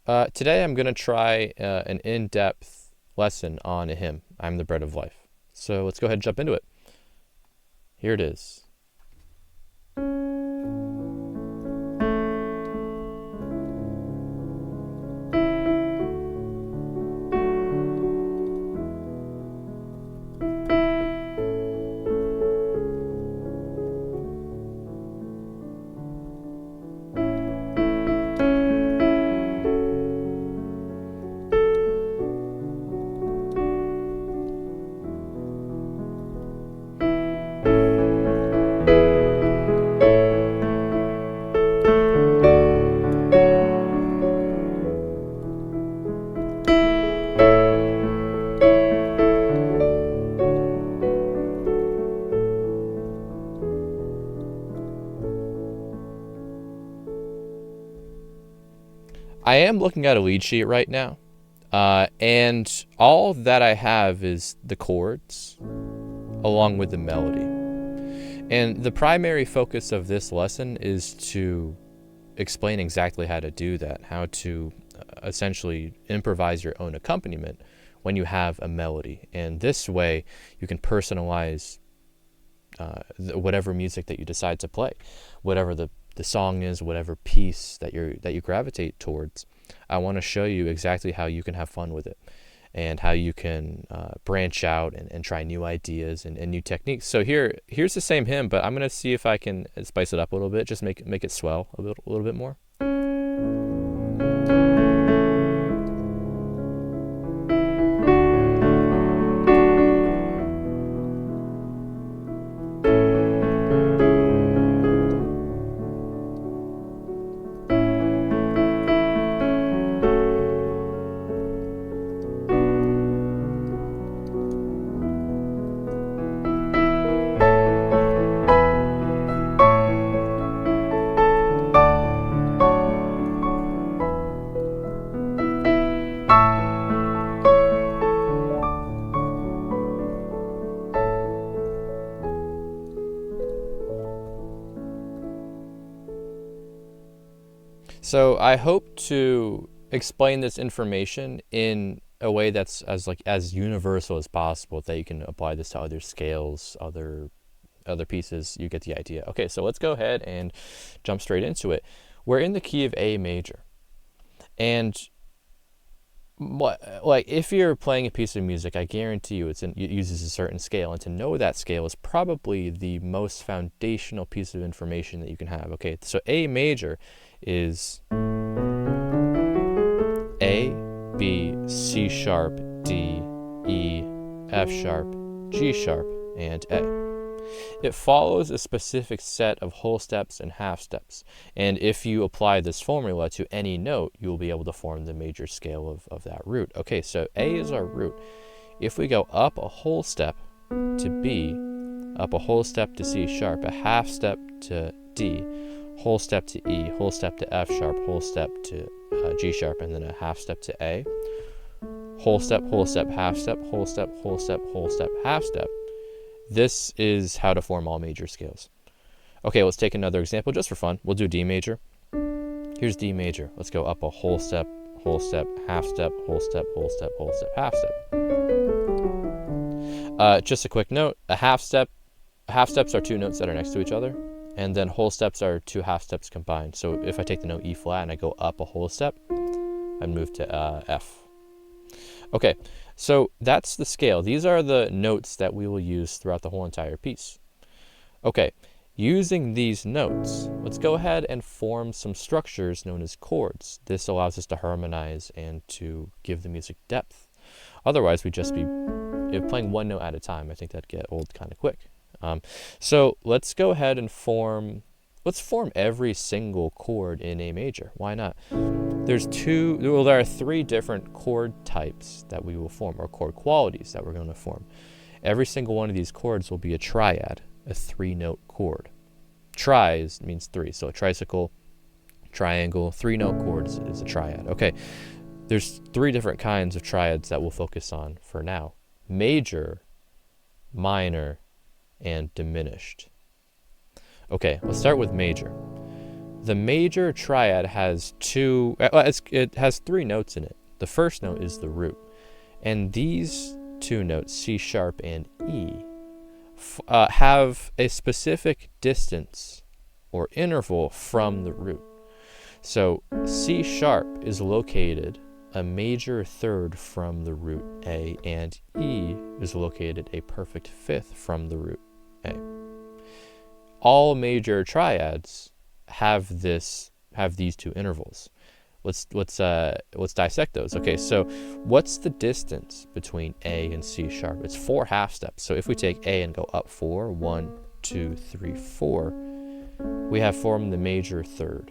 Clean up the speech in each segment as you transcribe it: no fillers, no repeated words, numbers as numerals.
Today I'm going to try an in-depth lesson on a hymn, I'm the Bread of Life. So let's go ahead and jump into it. Here it is. I am looking at a lead sheet right now, and all that I have is the chords along with the melody. And the primary focus of this lesson is to explain exactly how to do that, how to essentially improvise your own accompaniment when you have a melody. And this way you can personalize whatever music that you decide to play, whatever the song is, whatever piece that you gravitate towards. I want to show you exactly how you can have fun with it and how you can branch out and try new ideas and new techniques. So here's the same hymn, but I'm going to see if I can spice it up a little bit, just make it swell a little bit more. So I hope to explain this information in a way that's as universal as possible, that you can apply this to other scales, other pieces. You get the idea. Okay, so let's go ahead and jump straight into it. We're in the key of A major, and if you're playing a piece of music, I guarantee you it uses a certain scale, and to know that scale is probably the most foundational piece of information that you can have. Okay, so A major is A, B, C sharp, D, E, F sharp, G sharp, and A. It follows a specific set of whole steps and half steps, and if you apply this formula to any note, you will be able to form the major scale of that root. Okay, so A is our root. If we go up a whole step to B, up a whole step to C sharp, a half step to D, whole step to E, whole step to F sharp, whole step to G sharp, and then a half step to A, whole step, half step, whole step, whole step, whole step, half step. This is how to form all major scales. Okay, let's take another example just for fun. We'll do D major. Here's D major. Let's go up a whole step, half step, whole step, whole step, whole step, half step. Just a quick note, half steps are two notes that are next to each other, and then whole steps are two half steps combined. So if I take the note E flat and I go up a whole step, I move to F. Okay, so that's the scale. These are the notes that we will use throughout the whole entire piece. Okay, using these notes, let's go ahead and form some structures known as chords. This allows us to harmonize and to give the music depth. Otherwise, we'd just be playing one note at a time. I think that'd get old kind of quick. So let's go ahead and form every single chord in A major. Why not? There are three different chord types that we will form, or chord qualities that we're going to form. Every single one of these chords will be a triad, a three-note chord. Means three, so a tricycle, triangle, three-note chords is a triad. Okay, there's three different kinds of triads that we'll focus on for now: major, minor, and diminished. Okay, let's start with major. the major triad has it has 3 notes in it. The first note is the root, and these 2 notes, C sharp and E, have a specific distance or interval from the root. So C sharp is located a major third from the root A, and E is located a perfect fifth from the root A. All major triads have these 2 intervals. Let's dissect those. Okay, so what's the distance between A and C sharp? It's 4 half steps. So if we take A and go up 4, 1, 2, 3, 4, we have formed the major third.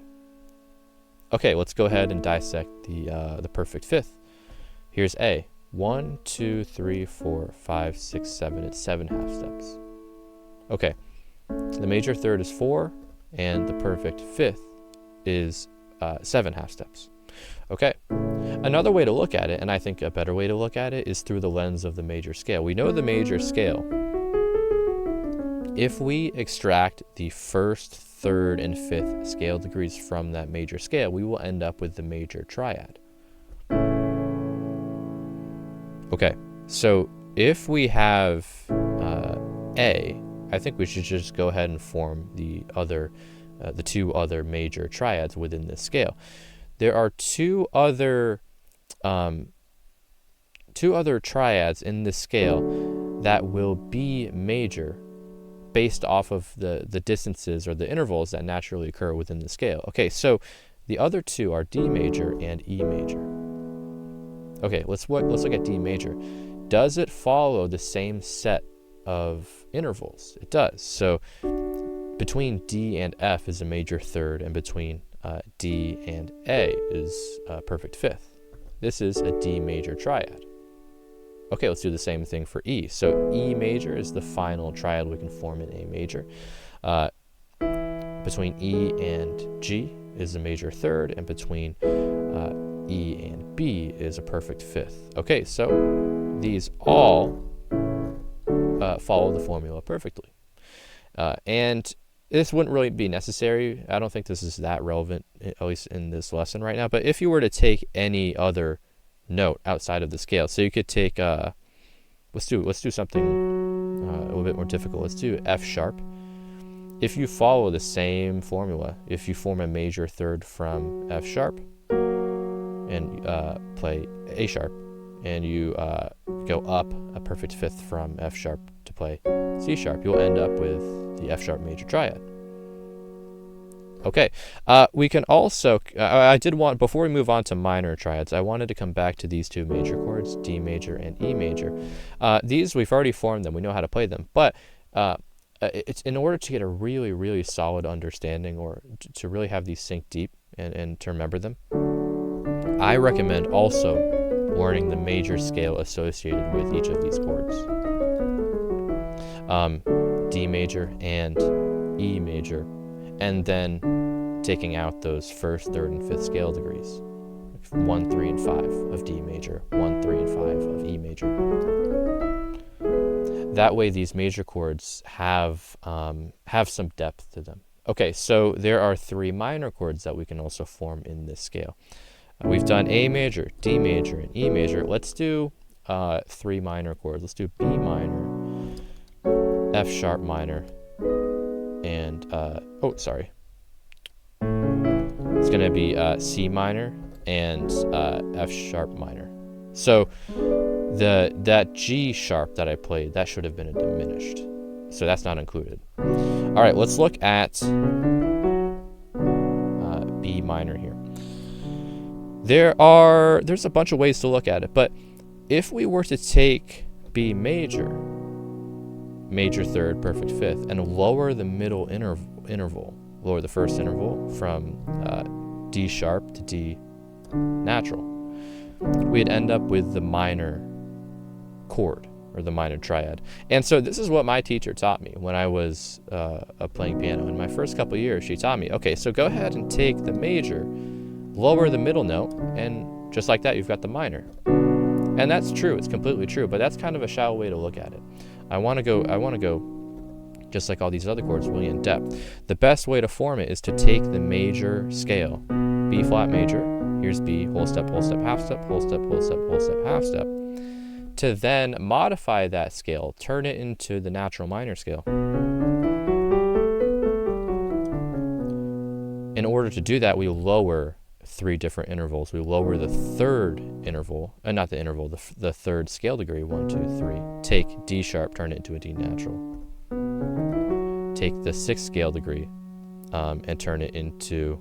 Okay, let's go ahead and dissect the perfect fifth. Here's A. 1, 2, 3, 4, 5, 6, 7. It's 7 half steps. Okay, the major third is 4, and the perfect fifth is 7 half steps. Okay, another way to look at it, and I think a better way to look at it, is through the lens of the major scale. We know the major scale. If we extract the first, third, and fifth scale degrees from that major scale, we will end up with the major triad. Okay, so if we have A, I think we should just go ahead and form the 2 other major triads within this scale. There are 2 other triads in this scale that will be major based off of the distances or the intervals that naturally occur within the scale. Okay, so the other 2 are D major and E major. Okay, let's look at D major. Does it follow the same set of intervals? It does. So between D and F is a major third, and between D and A is a perfect fifth. This is a D major triad. Okay, let's do the same thing for E. So E major is the final triad we can form in A major. Between E and G is a major third, and between E and B is a perfect fifth. Okay, so these all follow the formula perfectly. And this wouldn't really be necessary. I don't think this is that relevant, at least in this lesson right now. But if you were to take any other note outside of the scale, so you could take let's do something a little bit more difficult. Let's do F sharp. If you follow the same formula, if you form a major third from F sharp and play A sharp, and you go up a perfect fifth from F sharp to play C sharp, you'll end up with the F sharp major triad. Okay, we can also, I did want, before we move on to minor triads, I wanted to come back to these 2 major chords, D major and E major. These, we've already formed them, we know how to play them, but it's in order to get a really, really solid understanding, or to really have these sink deep and to remember them, I recommend also learning the major scale associated with each of these chords. D major and E major, and then taking out those first, third, and fifth scale degrees. 1, 3, and 5 of D major, 1, 3, and 5 of E major. That way these major chords have some depth to them. Okay, so there are 3 minor chords that we can also form in this scale. We've done A major, D major, and E major. Let's do 3 minor chords. Let's do B minor, F sharp minor, and it's going to be C minor and F sharp minor. So that G sharp that I played, that should have been a diminished, so that's not included. All right, let's look at B minor here. There's a bunch of ways to look at it, but if we were to take B major, major third, perfect fifth, and lower the middle interval, lower the first interval from D sharp to D natural, we'd end up with the minor chord, or the minor triad. And so this is what my teacher taught me when I was playing piano. In my first couple years, she taught me, okay, so go ahead and take the major, lower the middle note, and just like that, you've got the minor. And that's true, it's completely true, but that's kind of a shallow way to look at it. I want to go just like all these other chords, really in depth. The best way to form it is to take the major scale, B flat major, here's B, whole step, half step, whole step, half step, to then modify that scale, turn it into the natural minor scale. In order to do that, we lower 3 different intervals. We lower the third interval, not the interval, the third scale degree, 1, 2, 3. Take D sharp, turn it into a D natural. Take the 6th scale degree and turn it into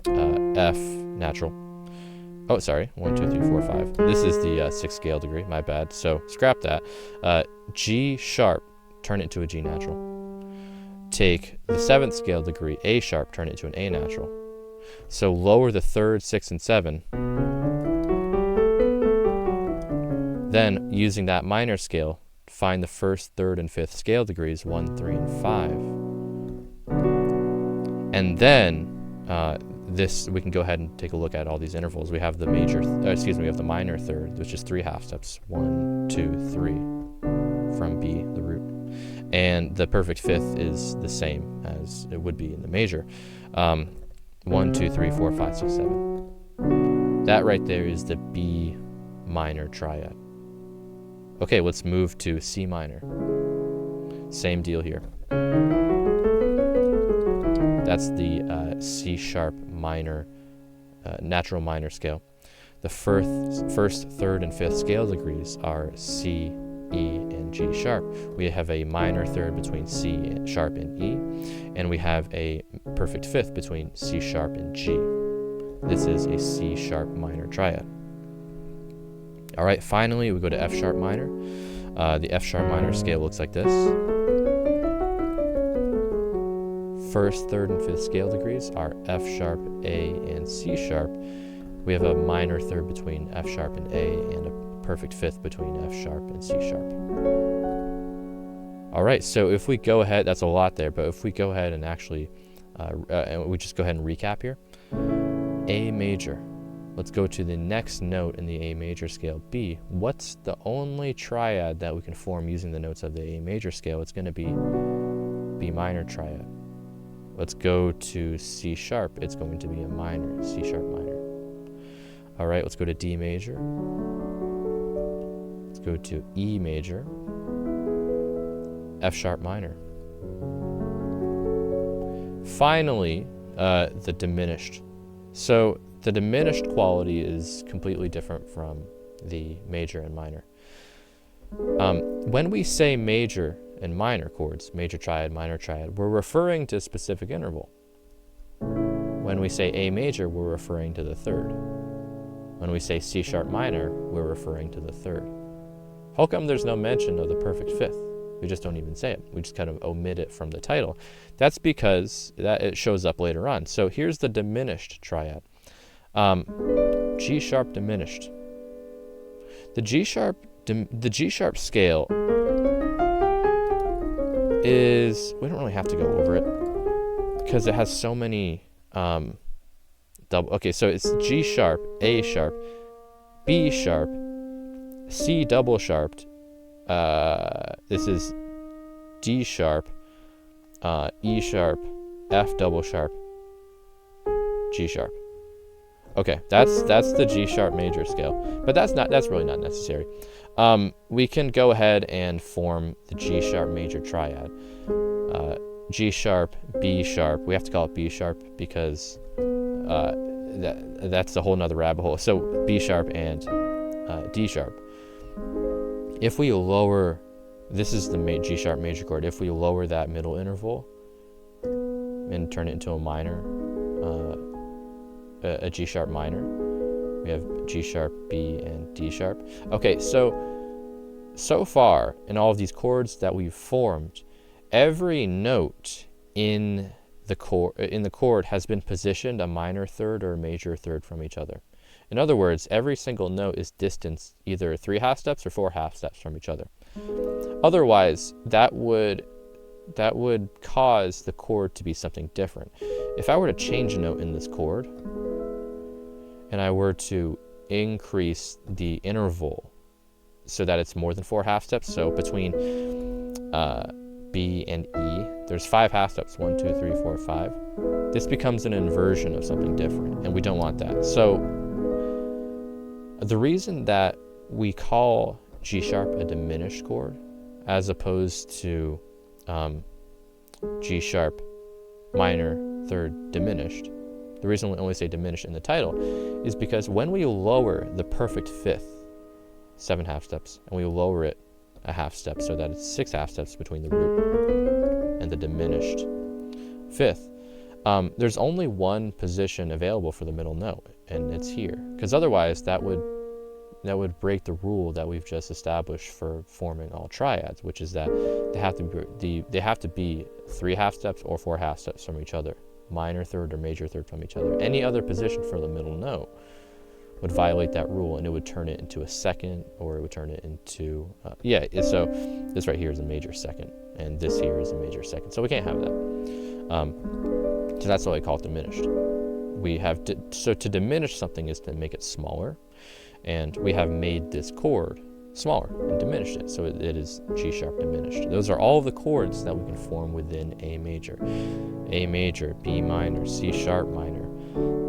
F natural. Oh, sorry, 1, 2, 3, 4, 5. This is the 6th scale degree, my bad. So scrap that. G sharp, turn it into a G natural. Take the 7th scale degree, A sharp, turn it into an A natural. So lower the 3rd, 6th, and 7. Then, using that minor scale, find the 1st, 3rd, and 5th scale degrees, 1, 3, and 5. And then, we can go ahead and take a look at all these intervals. We have the we have the minor third, which is 3 half steps, 1, 2, 3, from B, the root. And the perfect 5th is the same as it would be in the major. 1, 2, 3, 4, 5, 6, 7. That right there is the B minor triad. Okay, let's move to C minor. Same deal here. That's the C sharp minor, natural minor scale. The first, 3rd, and 5th scale degrees are C, E, and G sharp. We have a minor third between C sharp and E, and we have a perfect 5th between C sharp and G. This is a C sharp minor triad. All right, finally we go to F sharp minor. The F sharp minor scale looks like this. 1st, 3rd, and 5th scale degrees are F sharp, A, and C sharp. We have a minor third between F sharp and A, and a perfect 5th between F sharp and C sharp. All right, so if we go ahead, that's a lot there, but if we go ahead and actually, we just go ahead and recap here. A major. Let's go to the next note in the A major scale, B. What's the only triad that we can form using the notes of the A major scale? It's going to be B minor triad. Let's go to C sharp. It's going to be a minor, C sharp minor. All right, let's go to D major. Let's go to E major, F sharp minor. Finally, the diminished. So the diminished quality is completely different from the major and minor. When we say major and minor chords, major triad, minor triad, we're referring to a specific interval. When we say A major, we're referring to the 3rd. When we say C sharp minor, we're referring to the 3rd. How come there's no mention of the perfect 5th? We just don't even say it. We just kind of omit it from the title. That's because it shows up later on. So here's the diminished triad. G sharp diminished. The G sharp scale is, we don't really have to go over it because it has so many okay, so it's G sharp, A sharp, B sharp, C double sharped. This is D sharp, E sharp, F double sharp, G sharp. Okay, that's the G sharp major scale, but that's really not necessary. We can go ahead and form the G sharp major triad. G sharp, B sharp. We have to call it B sharp because that's a whole nother rabbit hole. So B sharp and D sharp. If we lower, this is the G sharp major chord. If we lower that middle interval and turn it into a minor, a G sharp minor, we have G sharp, B, and D sharp. Okay, so far in all of these chords that we've formed, every note in the chord has been positioned a minor third or a major third from each other. In other words, every single note is distanced either 3 half steps or 4 half steps from each other. Otherwise, that would cause the chord to be something different. If I were to change a note in this chord, and I were to increase the interval so that it's more than 4 half steps, so between B, and E. There's 5 half steps, 1, 2, 3, 4, 5. This becomes an inversion of something different, and we don't want that. So the reason that we call G sharp a diminished chord as opposed to G sharp minor third diminished, the reason we only say diminished in the title is because when we lower the perfect fifth 7 half steps and we lower it a half step so that it's 6 half steps between the root and the diminished fifth, there's only one position available for the middle note, and it's here, because otherwise that would break the rule that we've just established for forming all triads, which is that they have to be 3 half steps or 4 half steps from each other, minor third or major third from each other. Any other position for the middle note would violate that rule, and it would turn it into a second, or it would turn it into so this right here is a major second, and this here is a major second, so we can't have that. So that's why we call it diminished. We have so to diminish something is to make it smaller, and we have made this chord smaller and diminished it, so it is G sharp diminished. Those are all the chords that we can form within A major, B minor, C sharp minor,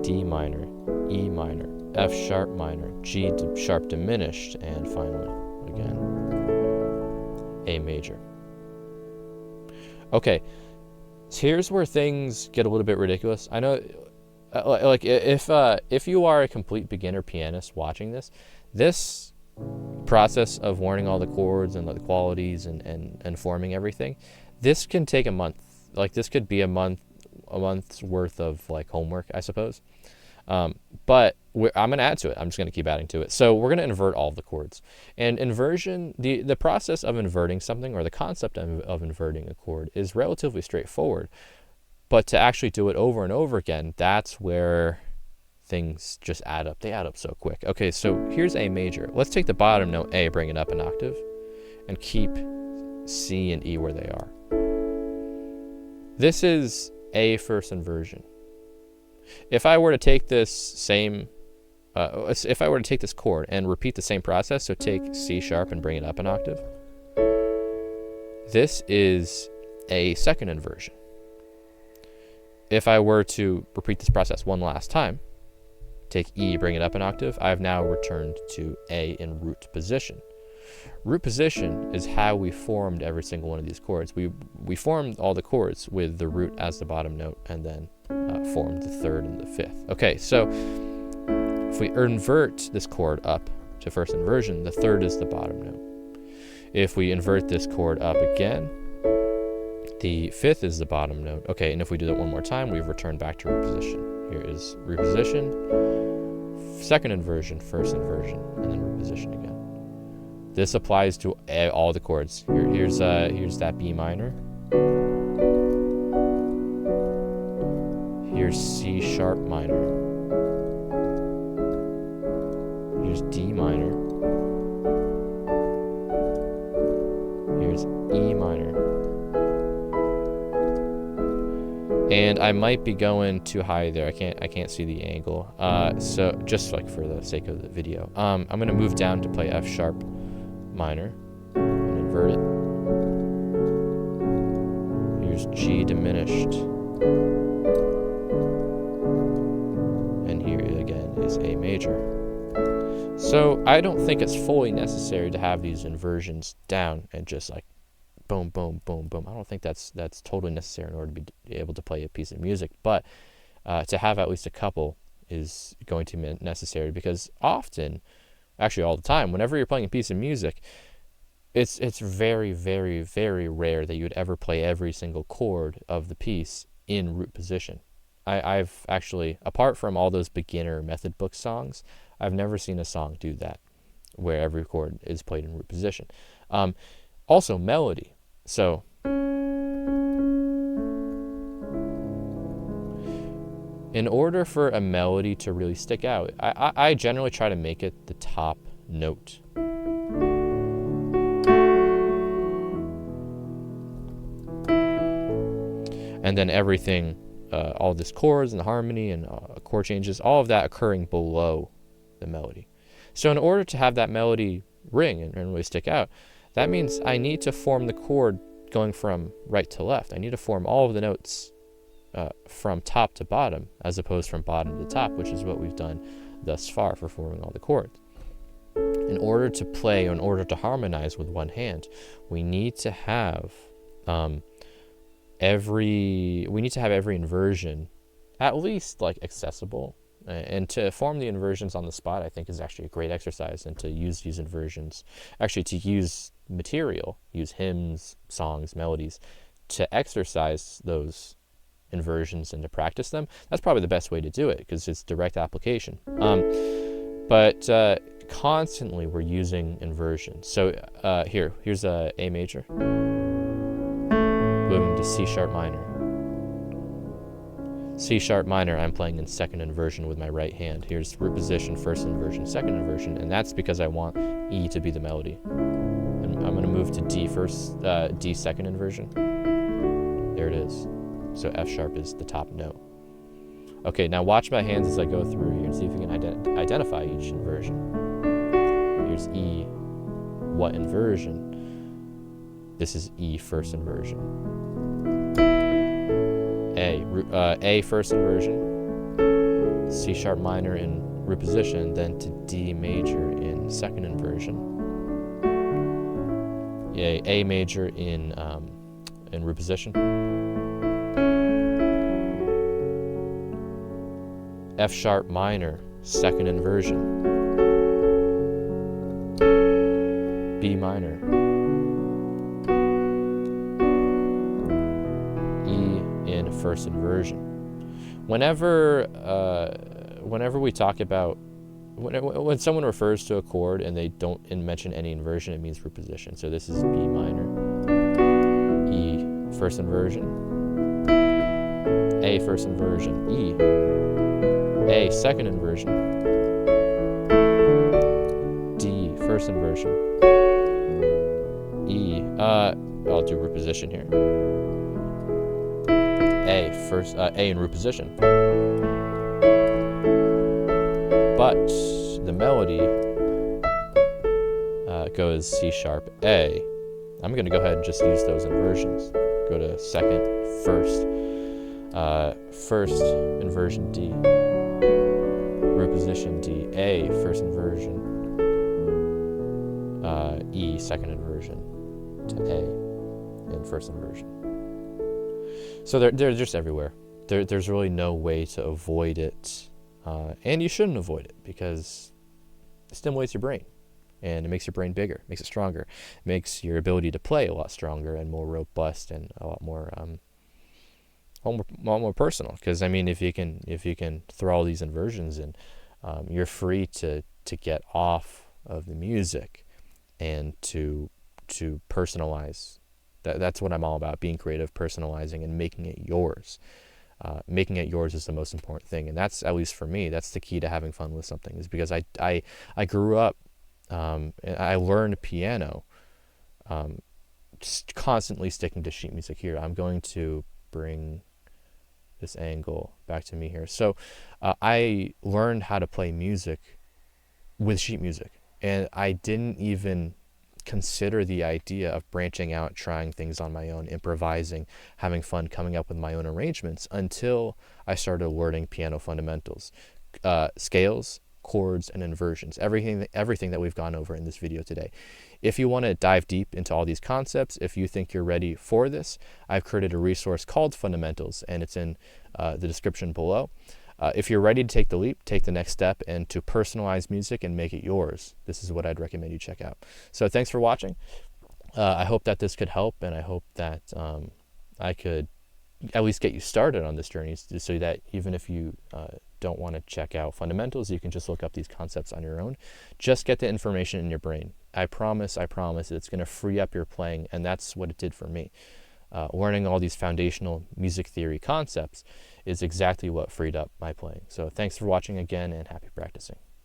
D minor, E minor, F sharp minor, G sharp diminished, and finally, again, A major. Okay, so here's where things get a little bit ridiculous. I know, like if you are a complete beginner pianist watching this process of learning all the chords and the qualities and forming everything, this can take a month. Like this could be a month's worth of like homework, I suppose. But I'm going to add to it. I'm just going to keep adding to it. So we're going to invert all of the chords. And inversion, the process of inverting something, or the concept of inverting a chord, is relatively straightforward. But to actually do it over and over again, that's where things just add up. They add up so quick. Okay, so here's A major. Let's take the bottom note A, bring it up an octave, and keep C and E where they are. This is A first inversion. If I were to take this if I were to take this chord and repeat the same process, so take C sharp and bring it up an octave, this is a second inversion. If I were to repeat this process one last time, take E, bring it up an octave, I've now returned to A in root position. Root position is how we formed every single one of these chords. We formed all the chords with the root as the bottom note, and then formed the third and the fifth. Okay, so if we invert this chord up to first inversion, the third is the bottom note. If we invert this chord up again, the fifth is the bottom note. Okay, and if we do that one more time, we've returned back to root position. Here is root position, second inversion, first inversion, and then root position again. This applies to all the chords. Here's that B minor. Here's C sharp minor. Here's D minor. Here's E minor. And I might be going too high there. I can't see the angle. So just like for the sake of the video, I'm gonna move down to play F sharp minor and invert it. Here's G diminished. And here again is A major. So I don't think it's fully necessary to have these inversions down and just like boom, boom, boom, boom. I don't think that's totally necessary in order to be able to play a piece of music, but to have at least a couple is going to be necessary, because often, actually all the time, whenever you're playing a piece of music, it's very, very, very rare that you would ever play every single chord of the piece in root position. I've actually, apart from all those beginner method book songs, I've never seen a song do that, where every chord is played in root position. Also, melody. So, in order for a melody to really stick out, I generally try to make it the top note. And then everything, all these chords and the harmony and chord changes, all of that occurring below the melody. So in order to have that melody ring and really stick out, that means I need to form the chord going from right to left. I need to form all of the notes from top to bottom, as opposed from bottom to top, which is what we've done thus far for forming all the chords. In order to play, or in order to harmonize with one hand, we need to have every inversion at least like accessible. And to form the inversions on the spot, I think, is actually a great exercise. And to use these inversions, actually to use material, use hymns, songs, melodies, to exercise those inversions and to practice them, that's probably the best way to do it, because it's direct application. But constantly we're using inversions. So here's a A major, moving to C sharp minor. C sharp minor, I'm playing in second inversion with my right hand. Here's root position, first inversion, second inversion, and that's because I want E to be the melody. And I'm going to move to D first, D second inversion. There it is. So F sharp is the top note. Okay, now watch my hands as I go through here and see if you can identify each inversion. Here's E, what inversion? This is E first inversion. A first inversion, C sharp minor in root position, then to D major in second inversion, A major in root position, F sharp minor, second inversion, B minor, in first inversion. Whenever we talk about, when someone refers to a chord and they don't mention any inversion, it means root position. So this is B minor, E first inversion, A first inversion, E, A second inversion, D first inversion, E, I'll do root position here. A in root position. But the melody goes C sharp A. I'm going to go ahead and just use those inversions. Go to second, first, first inversion D, root position D, A first inversion, E second inversion to A in first inversion. So they're just everywhere. There's really no way to avoid it, and you shouldn't avoid it, because it stimulates your brain, and it makes your brain bigger, makes it stronger, it makes your ability to play a lot stronger and more robust and a lot more personal. Because I mean, if you can throw all these inversions in, you're free to get off of the music and to personalize. That's what I'm all about, being creative, personalizing, and making it yours. Making it yours is the most important thing. And that's, at least for me, that's the key to having fun with something, is because I grew up, I learned piano just constantly sticking to sheet music. Here, I'm going to bring this angle back to me here. So I learned how to play music with sheet music, and I didn't even consider the idea of branching out, trying things on my own, improvising, having fun, coming up with my own arrangements, until I started learning piano fundamentals, scales, chords, and inversions, everything that we've gone over in this video today. If you want to dive deep into all these concepts, if you think you're ready for this, I've created a resource called Fundamentals, and it's in the description below. If you're ready to take the leap, take the next step, and to personalize music and make it yours, this is what I'd recommend you check out. So thanks for watching. I hope that this could help, and I hope that I could at least get you started on this journey, so that even if you don't want to check out fundamentals, you can just look up these concepts on your own. Just get the information in your brain. I promise it's going to free up your playing, and that's what it did for me. Learning all these foundational music theory concepts is exactly what freed up my playing. So thanks for watching again, and happy practicing.